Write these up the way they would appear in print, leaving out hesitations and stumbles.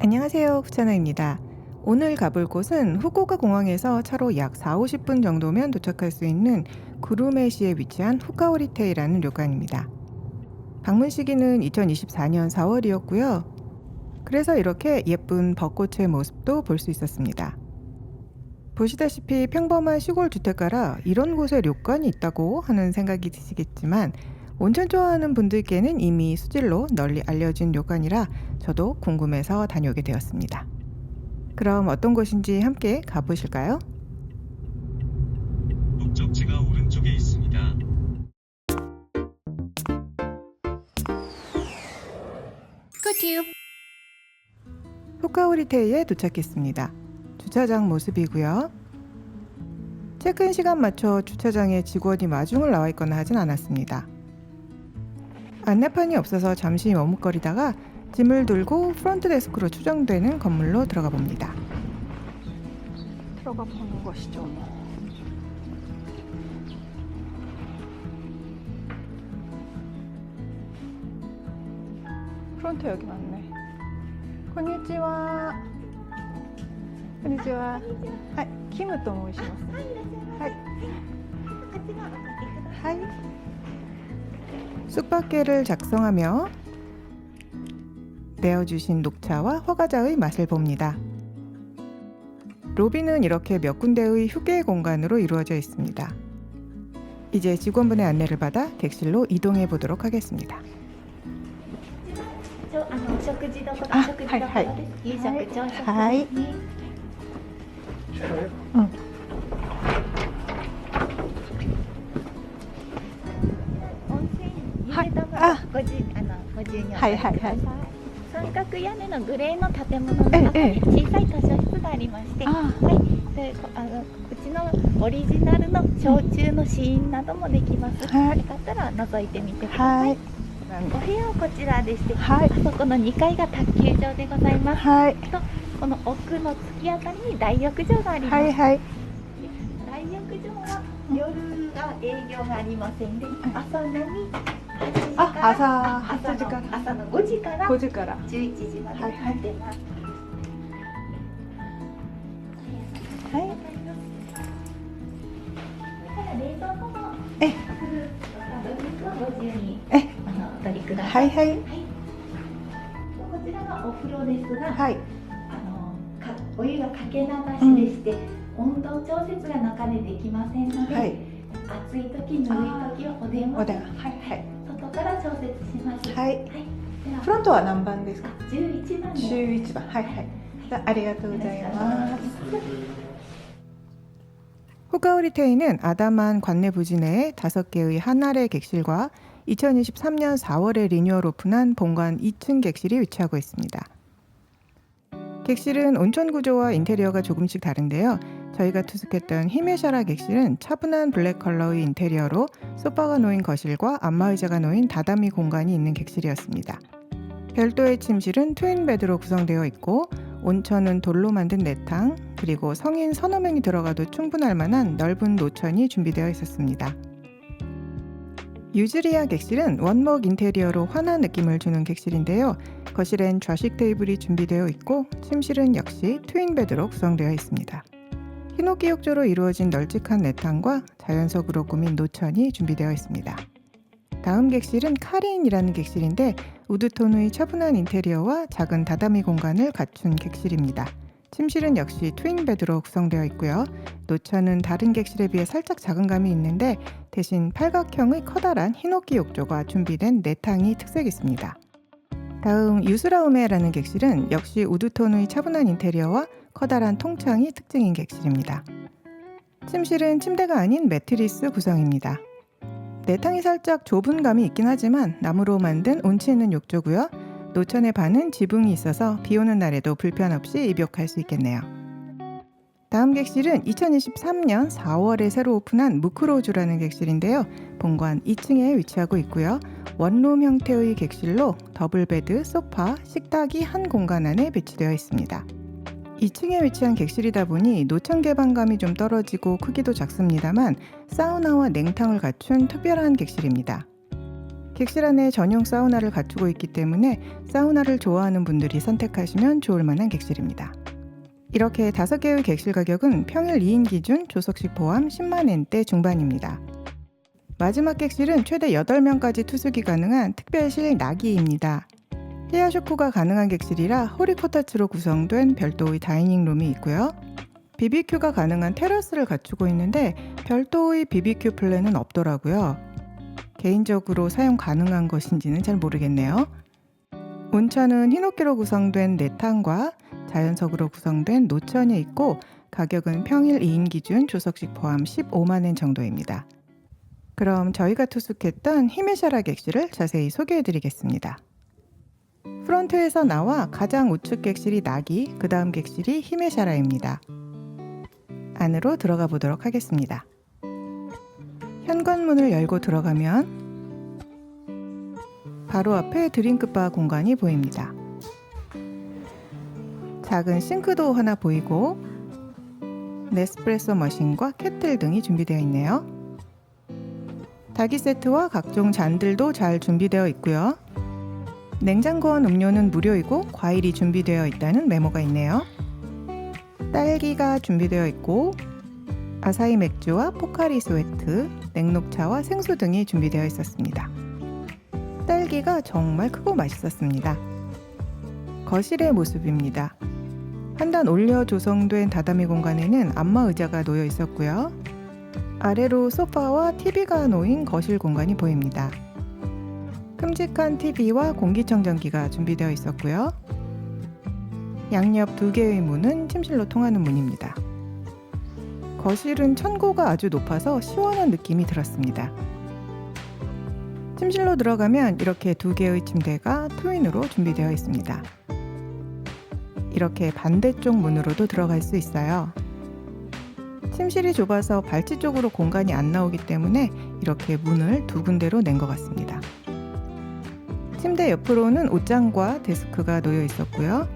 안녕하세요. 구차나입니다. 오늘 가볼 곳은 후쿠오카 공항에서 차로 약 4-50분 정도면 도착할 수 있는 구루메시에 위치한 후카오리테이라는旅館입니다. 방문 시기는 2024년 4월이었고요. 그래서 이렇게 예쁜 벚꽃의 모습도 볼 수 있었습니다. 보시다시피 평범한 시골 주택가라 이런 곳에 료칸이 있다고 하는 생각이 드시겠지만 온천 좋아하는 분들께는 이미 수질로 널리 알려진 료칸이라 저도 궁금해서 다녀오게 되었습니다. 그럼 어떤 곳인지 함께 가보실까요? 목적지가 오른쪽에 있습니다. 굿유! 후카오리테이에 도착했습니다. 주차장 모습이고요. 체크인 시간 맞춰 주차장에 직원이 마중을 나와 있거나 하진 않았습니다. 안내판이 없어서 잠시 머뭇거리다가 짐을 들고 프론트 데스크로 추정되는 건물로 들어가 봅니다. 들어가 보는 것이죠. 프론트 여기 맞네. konnichiwa. konnichiwa. はい、キムと申します。はい。はい。 숙박계를 작성하며 내어주신 녹차와 화과자의 맛을 봅니다. 로비는 이렇게 몇 군데의 휴게 공간으로 이루어져 있습니다. 이제 직원분의 안내를 받아 객실로 이동해 보도록 하겠습니다. 食事どころあ食事どころです。はいはい夕食朝食はいですね。うん。温泉ゆはいで玉あごじご自由におはいはいはい食べください。三角屋根のグレーの建物の中ええに小さい図書室がありまして、あはい、でうちのオリジナルの焼酎の試飲などもできます。はいよかったら覗いてみてくださ。はいい。お部屋はこちらでして、はいあそこの2階が卓球場でございます。はいとこの奥の突き当たりに大浴場があります。はいはい大浴場は夜が営業がありませんで、朝のみ8時からあ朝8時から朝の5時から5時から11時までやってます。はいそれから冷蔵庫のえフルーツとかドリンクはご自由にえお取りくださ。はいいはいはい。こちらがお風呂ですが、はいお湯がかけ流しでして、温度調節が中でできませんので、はい暑い時ぬるい時はお電話でお電話はい外から調節します。はいはい。ではフロントは何番ですか11番です。 11番はいはいじゃあありがとうございます 후카오리테이는 아다만 관내 부지 내에 5개의 한아래 객실과 2023년 4월에 리뉴얼 오픈한 본관 2층 객실이 위치하고 있습니다. 객실은 온천 구조와 인테리어가 조금씩 다른데요. 저희가 투숙했던 히메샤라 객실은 차분한 블랙 컬러의 인테리어로 소파가 놓인 거실과 안마의자가 놓인 다다미 공간이 있는 객실이었습니다. 별도의 침실은 트윈 베드로 구성되어 있고 온천은 돌로 만든 내탕 그리고 성인 서너 명이 들어가도 충분할 만한 넓은 노천이 준비되어 있었습니다. 유즈리아 객실은 원목 인테리어로 환한 느낌을 주는 객실인데요. 거실엔 좌식 테이블이 준비되어 있고 침실은 역시 트윈 베드로 구성되어 있습니다. 히노키 욕조로 이루어진 널찍한 내탕과 자연석으로 꾸민 노천이 준비되어 있습니다. 다음 객실은 카린이라는 객실인데 우드톤의 차분한 인테리어와 작은 다다미 공간을 갖춘 객실입니다. 침실은 역시 트윈 베드로 구성되어 있고요. 노천은 다른 객실에 비해 살짝 작은 감이 있는데 대신 팔각형의 커다란 히노키 욕조가 준비된 내탕이 특색 있습니다. 다음 유스라우메라는 객실은 역시 우드톤의 차분한 인테리어와 커다란 통창이 특징인 객실입니다. 침실은 침대가 아닌 매트리스 구성입니다. 내탕이 살짝 좁은 감이 있긴 하지만 나무로 만든 운치 있는 욕조고요. 노천의 반은 지붕이 있어서 비 오는 날에도 불편 없이 입욕할 수 있겠네요. 다음 객실은 2023년 4월에 새로 오픈한 무크로주라는 객실인데요. 본관 2층에 위치하고 있고요. 원룸 형태의 객실로 더블베드, 소파, 식탁이 한 공간 안에 배치되어 있습니다. 2층에 위치한 객실이다 보니 노천 개방감이 좀 떨어지고 크기도 작습니다만 사우나와 냉탕을 갖춘 특별한 객실입니다. 객실 안에 전용 사우나를 갖추고 있기 때문에 사우나를 좋아하는 분들이 선택하시면 좋을 만한 객실입니다. 이렇게 5개의 객실 가격은 평일 2인 기준 조석식 포함 10만 엔대 중반입니다. 마지막 객실은 최대 8명까지 투숙이 가능한 특별실 나기입니다. 헤아쇼크가 가능한 객실이라 호리 코타츠로 구성된 별도의 다이닝룸이 있고요. BBQ가 가능한 테라스를 갖추고 있는데 별도의 BBQ 플랜은 없더라고요. 개인적으로 사용 가능한 것인지는 잘 모르겠네요. 온천은 히노키로 구성된 내탕과 자연석으로 구성된 노천이 있고 가격은 평일 2인 기준 조석식 포함 15만 엔 정도입니다. 그럼 저희가 투숙했던 히메샤라 객실을 자세히 소개해 드리겠습니다. 프론트에서 나와 가장 우측 객실이 나기, 그 다음 객실이 히메샤라입니다. 안으로 들어가 보도록 하겠습니다. 현관문을 열고 들어가면 바로 앞에 드링크바 공간이 보입니다. 작은 싱크도 하나 보이고 네스프레소 머신과 케틀 등이 준비되어 있네요. 닭이 세트와 각종 잔들도 잘 준비되어 있고요. 냉장고원 음료는 무료이고 과일이 준비되어 있다는 메모가 있네요. 딸기가 준비되어 있고 아사히 맥주와 포카리 스웨트, 냉녹차와 생수 등이 준비되어 있었습니다. 딸기가 정말 크고 맛있었습니다. 거실의 모습입니다. 한 단 올려 조성된 다다미 공간에는 안마 의자가 놓여 있었고요. 아래로 소파와 TV가 놓인 거실 공간이 보입니다. 큼직한 TV와 공기청정기가 준비되어 있었고요. 양옆 2개의 문은 침실로 통하는 문입니다. 거실은 천고가 아주 높아서 시원한 느낌이 들었습니다. 침실로 들어가면 이렇게 2개의 침대가 트윈으로 준비되어 있습니다. 이렇게 반대쪽 문으로도 들어갈 수 있어요. 침실이 좁아서 발치 쪽으로 공간이 안 나오기 때문에 이렇게 문을 2군데로 낸 것 같습니다. 침대 옆으로는 옷장과 데스크가 놓여 있었고요.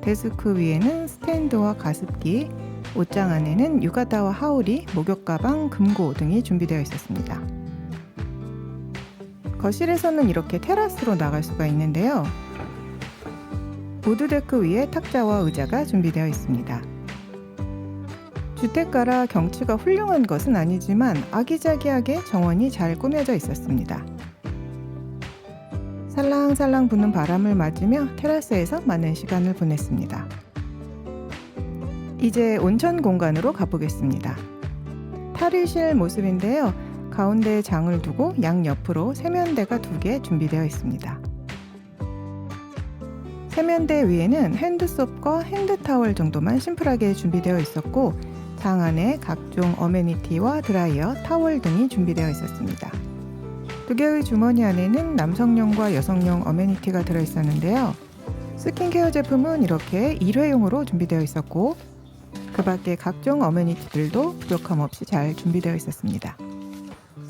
데스크 위에는 스탠드와 가습기, 옷장 안에는 유가다와 하오리, 목욕 가방, 금고 등이 준비되어 있었습니다. 거실에서는 이렇게 테라스로 나갈 수가 있는데요. 우드데크 위에 탁자와 의자가 준비되어 있습니다. 주택가라 경치가 훌륭한 것은 아니지만 아기자기하게 정원이 잘 꾸며져 있었습니다. 살랑살랑 부는 바람을 맞으며 테라스에서 많은 시간을 보냈습니다. 이제 온천 공간으로 가보겠습니다. 탈의실 모습인데요. 가운데에 장을 두고 양옆으로 세면대가 2개 준비되어 있습니다. 세면대 위에는 핸드소프와 핸드타월 정도만 심플하게 준비되어 있었고 장 안에 각종 어메니티와 드라이어, 타월 등이 준비되어 있었습니다. 2개의 주머니 안에는 남성용과 여성용 어메니티가 들어있었는데요. 스킨케어 제품은 이렇게 일회용으로 준비되어 있었고 그 밖에 각종 어메니티들도 부족함 없이 잘 준비되어 있었습니다.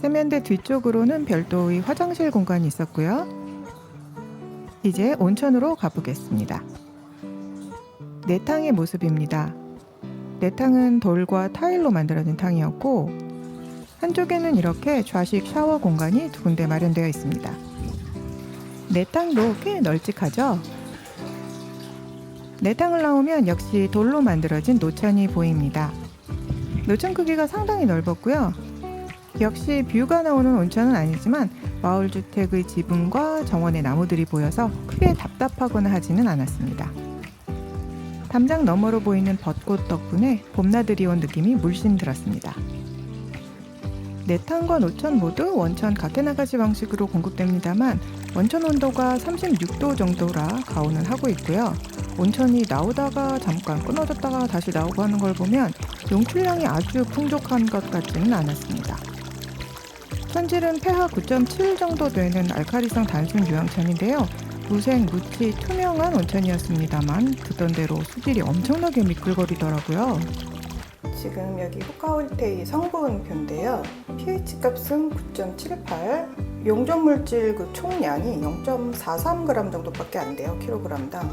세면대 뒤쪽으로는 별도의 화장실 공간이 있었고요. 이제 온천으로 가보겠습니다. 내탕의 모습입니다. 내탕은 돌과 타일로 만들어진 탕이었고 한쪽에는 이렇게 좌식 샤워 공간이 2군데 마련되어 있습니다. 내탕도 꽤 널찍하죠? 내탕을 나오면 역시 돌로 만들어진 노천이 보입니다. 노천 크기가 상당히 넓었고요. 역시 뷰가 나오는 온천은 아니지만 마을주택의 지붕과 정원의 나무들이 보여서 크게 답답하거나 하지는 않았습니다. 담장 너머로 보이는 벚꽃 덕분에 봄나들이 온 느낌이 물씬 들었습니다. 내탕과 노천 모두 원천 가케나가시 방식으로 공급됩니다만 원천 온도가 36도 정도라 가온을 하고 있고요. 온천이 나오다가 잠깐 끊어졌다가 다시 나오고 하는 걸 보면 용출량이 아주 풍족한 것 같지는 않았습니다. 천질은 pH 9.7 정도 되는 알카리성 단순 유황천인데요. 무색, 무치, 투명한 온천이었습니다만 듣던 대로 수질이 엄청나게 미끌거리더라고요. 지금 여기 후카오리테이 성분표인데요. pH 값은 9.78, 용적물질 그 총량이 0.43g 정도밖에 안 돼요. 킬로그램당.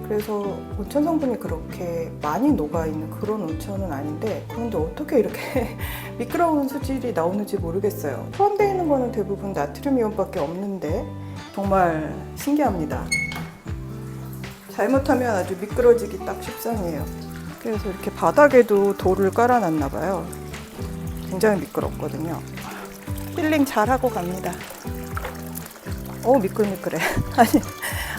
그래서 온천 성분이 그렇게 많이 녹아있는 그런 온천은 아닌데, 그런데 어떻게 이렇게 미끄러운 수질이 나오는지 모르겠어요. 포함되어 있는 거는 대부분 나트륨 이온밖에 없는데 정말 신기합니다. 잘못하면 아주 미끄러지기 딱 십상이에요. 그래서 이렇게 바닥에도 돌을 깔아놨나 봐요. 굉장히 미끄럽거든요. 힐링 잘하고 갑니다. 미끌미끌해.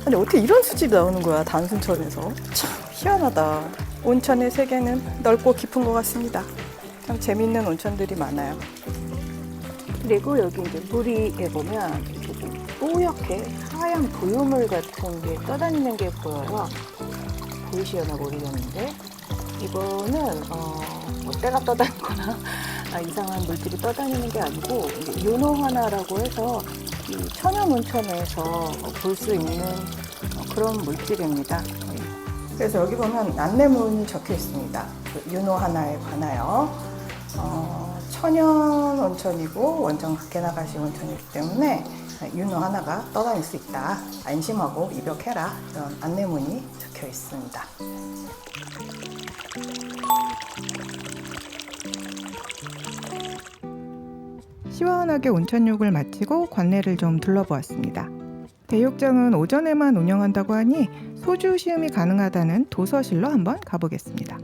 아니 어떻게 이런 수질이 나오는 거야, 단순천에서. 참 희한하다. 온천의 세계는 넓고 깊은 것 같습니다. 참 재밌는 온천들이 많아요. 그리고 여기 이제 물이 보면 이렇게 좀 뽀얗게 하얀 부유물 같은 게 떠다니는 게 보여요. 보이시려나 모르겠는데, 이거는 뭐 때가 떠다니거나 이상한 물질이 떠다니는 게 아니고 유노하나라고 해서 이 천연 온천에서 볼 수 있는 그런 물질입니다. 그래서 여기 보면 안내문이 적혀 있습니다. 그 유노하나에 관하여 천연 온천이고 원천 밖에 나가시 온천이기 때문에 유노하나가 떠다닐 수 있다. 안심하고 입욕해라. 이런 안내문이 적혀 있습니다. 시원하게 온천욕을 마치고 관내를 좀 둘러보았습니다. 대욕장은 오전에만 운영한다고 하니 소주 시음이 가능하다는 도서실로 한번 가보겠습니다.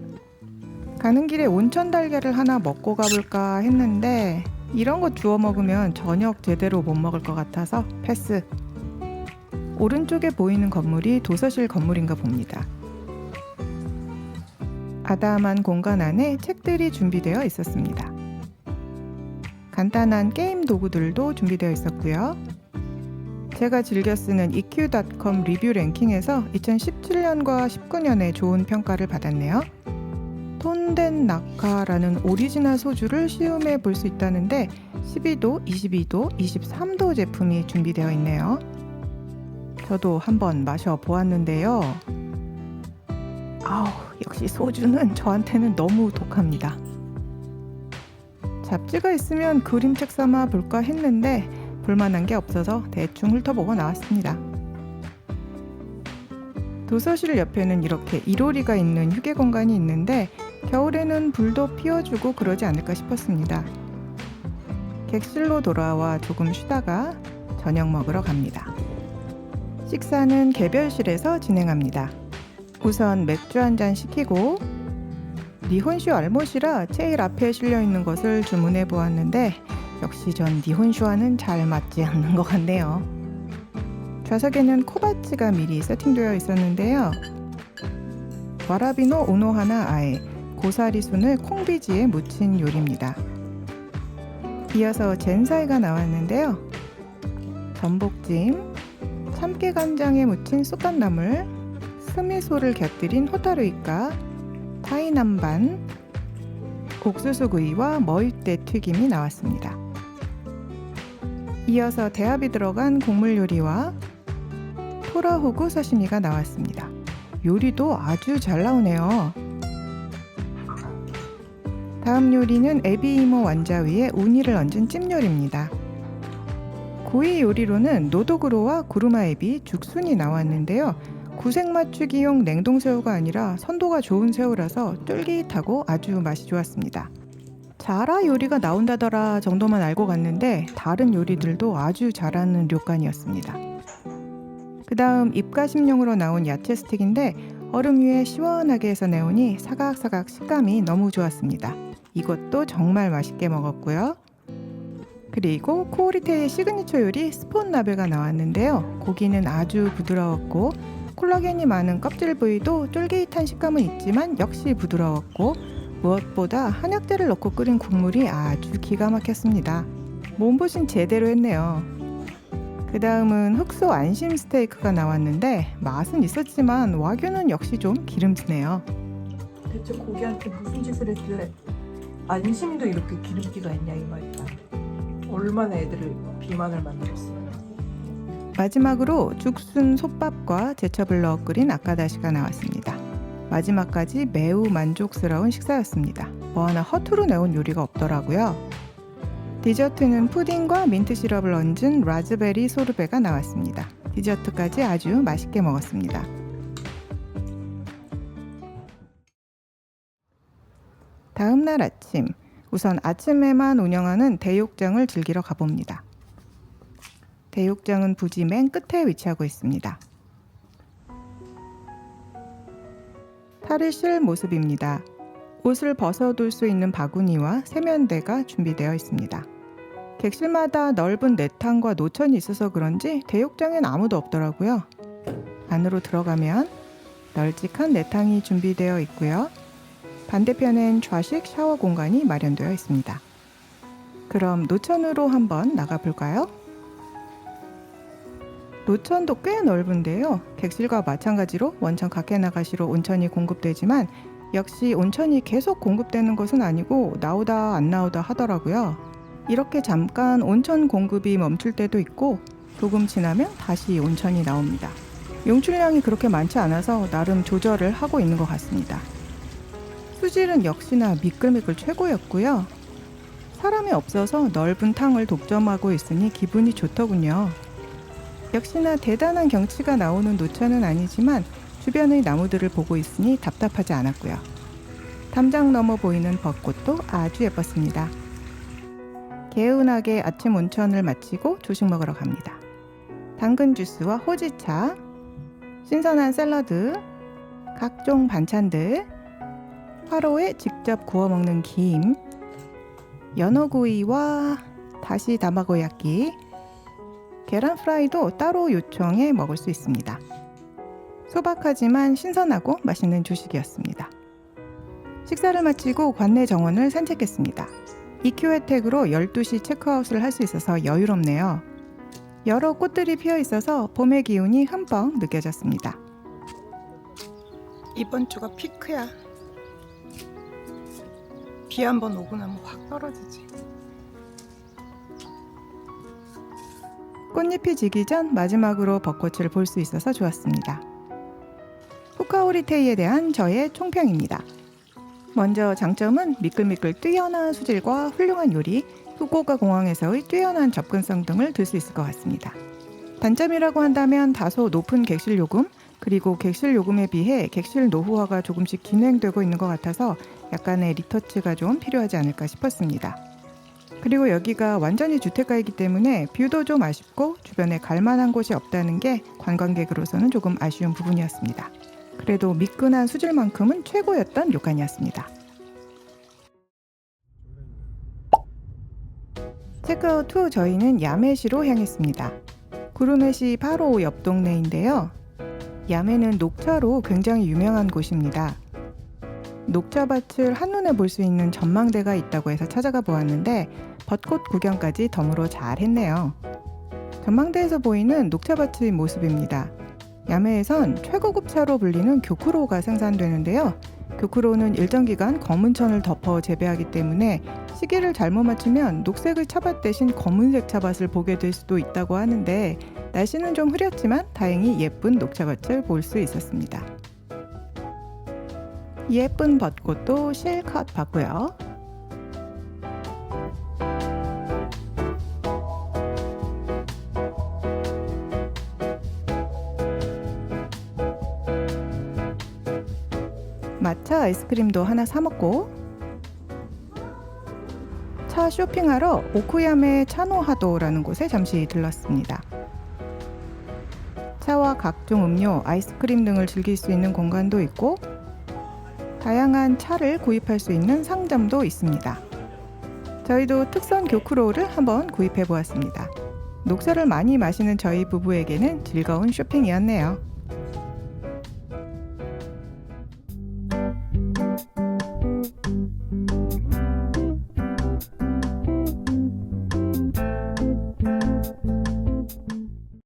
가는 길에 온천 달걀을 하나 먹고 가볼까 했는데 이런 거 주워 먹으면 저녁 제대로 못 먹을 것 같아서 패스. 오른쪽에 보이는 건물이 도서실 건물인가 봅니다. 아담한 공간 안에 책들이 준비되어 있었습니다. 간단한 게임 도구들도 준비되어 있었고요. 제가 즐겨 쓰는 EQ.com 리뷰 랭킹에서 2017년과 19년에 좋은 평가를 받았네요. 톤덴 나카라는 오리지널 소주를 시음해 볼 수 있다는데 12도, 22도, 23도 제품이 준비되어 있네요. 저도 한번 마셔보았는데요. 역시 소주는 저한테는 너무 독합니다. 잡지가 있으면 그림책 삼아 볼까 했는데 볼만한 게 없어서 대충 훑어보고 나왔습니다. 도서실 옆에는 이렇게 이로리가 있는 휴게 공간이 있는데 겨울에는 불도 피워주고 그러지 않을까 싶었습니다. 객실로 돌아와 조금 쉬다가 저녁 먹으러 갑니다. 식사는 개별실에서 진행합니다. 우선 맥주 한 잔 시키고 니혼슈 알못이라 제일 앞에 실려있는 것을 주문해 보았는데 역시 전 니혼슈와는 잘 맞지 않는 것 같네요. 좌석에는 코바츠가 미리 세팅되어 있었는데요. 와라비노 오노하나 아에 고사리순을 콩비지에 무친 요리입니다. 이어서 젠사이가 나왔는데요. 전복찜, 참깨간장에 무친 쑥갓나물, 스미소를 곁들인 호타루이카, 타이남반, 옥수수구이와 머윗대 튀김이 나왔습니다. 이어서 대합이 들어간 곡물 요리와 토라호구 사시미가 나왔습니다. 요리도 아주 잘 나오네요. 다음 요리는 에비이모 완자 위에 우니를 얹은 찜 요리입니다. 고이 요리로는 노도그로와 구루마에비, 죽순이 나왔는데요. 구색 맞추기용 냉동새우가 아니라 선도가 좋은 새우라서 쫄깃하고 아주 맛이 좋았습니다. 자라 요리가 나온다더라 정도만 알고 갔는데 다른 요리들도 아주 잘하는 료칸이었습니다. 그 다음 입가심용으로 나온 야채 스틱인데 얼음 위에 시원하게 해서 내오니 사각사각 식감이 너무 좋았습니다. 이것도 정말 맛있게 먹었고요. 그리고 코오리테의 시그니처 요리 스폰 나베가 나왔는데요. 고기는 아주 부드러웠고 콜라겐이 많은 껍질 부위도 쫄깃한 식감은 있지만 역시 부드러웠고 무엇보다 한약재를 넣고 끓인 국물이 아주 기가 막혔습니다. 몸보신 제대로 했네요. 그 다음은 흑소 안심 스테이크가 나왔는데 맛은 있었지만 와규는 역시 좀 기름지네요. 대체 고기한테 무슨 짓을 했길래 안심도 이렇게 기름기가 있냐 이 말이야. 얼마나 애들을 비만을 만들었어요. 마지막으로 죽순 솥밥과 제첩을 넣어 끓인 아까다시가 나왔습니다. 마지막까지 매우 만족스러운 식사였습니다. 뭐 하나 허투루 내온 요리가 없더라고요. 디저트는 푸딩과 민트 시럽을 얹은 라즈베리 소르베가 나왔습니다. 디저트까지 아주 맛있게 먹었습니다. 봄날 아침, 우선 아침에만 운영하는 대욕장을 즐기러 가봅니다. 대욕장은 부지 맨 끝에 위치하고 있습니다. 탈의실 모습입니다. 옷을 벗어둘 수 있는 바구니와 세면대가 준비되어 있습니다. 객실마다 넓은 내탕과 노천이 있어서 그런지 대욕장엔 아무도 없더라고요. 안으로 들어가면 널찍한 내탕이 준비되어 있고요. 반대편엔 좌식 샤워 공간이 마련되어 있습니다. 그럼 노천으로 한번 나가볼까요? 노천도 꽤 넓은데요. 객실과 마찬가지로 원천 가케나가시로 온천이 공급되지만 역시 온천이 계속 공급되는 것은 아니고 나오다 안 나오다 하더라고요. 이렇게 잠깐 온천 공급이 멈출 때도 있고 조금 지나면 다시 온천이 나옵니다. 용출량이 그렇게 많지 않아서 나름 조절을 하고 있는 것 같습니다. 수질은 역시나 미끌미끌 최고였고요. 사람이 없어서 넓은 탕을 독점하고 있으니 기분이 좋더군요. 역시나 대단한 경치가 나오는 노천은 아니지만 주변의 나무들을 보고 있으니 답답하지 않았고요. 담장 너머 보이는 벚꽃도 아주 예뻤습니다. 개운하게 아침 온천을 마치고 조식 먹으러 갑니다. 당근 주스와 호지차, 신선한 샐러드, 각종 반찬들, 화로에 직접 구워 먹는 김, 연어구이와 다시 다마고야끼, 계란 프라이도 따로 요청해 먹을 수 있습니다. 소박하지만 신선하고 맛있는 조식이었습니다. 식사를 마치고 관내 정원을 산책했습니다. EQ 혜택으로 12시 체크아웃을 할 수 있어서 여유롭네요. 여러 꽃들이 피어 있어서 봄의 기운이 흠뻑 느껴졌습니다. 이번 주가 피크야. 비 한번 오고 나면 확 떨어지지. 꽃잎이 지기 전 마지막으로 벚꽃을 볼 수 있어서 좋았습니다. 후카오리테이에 대한 저의 총평입니다. 먼저 장점은 미끌미끌 뛰어난 수질과 훌륭한 요리, 후쿠오카 공항에서의 뛰어난 접근성 등을 들 수 있을 것 같습니다. 단점이라고 한다면 다소 높은 객실 요금, 그리고 객실 요금에 비해 객실 노후화가 조금씩 진행되고 있는 것 같아서 약간의 리터치가 좀 필요하지 않을까 싶었습니다. 그리고 여기가 완전히 주택가이기 때문에 뷰도 좀 아쉽고 주변에 갈만한 곳이 없다는 게 관광객으로서는 조금 아쉬운 부분이었습니다. 그래도 미끈한 수질만큼은 최고였던 료칸이었습니다. 체크아웃 후 저희는 야메시로 향했습니다. 구루메시 바로 옆 동네인데요. 야메는 녹차로 굉장히 유명한 곳입니다. 녹차밭을 한눈에 볼 수 있는 전망대가 있다고 해서 찾아가 보았는데 벚꽃 구경까지 덤으로 잘 했네요. 전망대에서 보이는 녹차밭의 모습입니다. 야메에선 최고급 차로 불리는 교쿠로가 생산되는데요. 교쿠로는 일정 기간 검은 천을 덮어 재배하기 때문에 시기를 잘못 맞추면 녹색의 차밭 대신 검은색 차밭을 보게 될 수도 있다고 하는데 날씨는 좀 흐렸지만 다행히 예쁜 녹차밭을 볼 수 있었습니다. 예쁜 벚꽃도 실컷 봤고요. 마차 아이스크림도 하나 사 먹고 차 쇼핑하러 오쿠야메 차노하도라는 곳에 잠시 들렀습니다. 차와 각종 음료, 아이스크림 등을 즐길 수 있는 공간도 있고 다양한 차를 구입할 수 있는 상점도 있습니다. 저희도 특선 교쿠로를 한번 구입해 보았습니다. 녹차를 많이 마시는 저희 부부에게는 즐거운 쇼핑이었네요.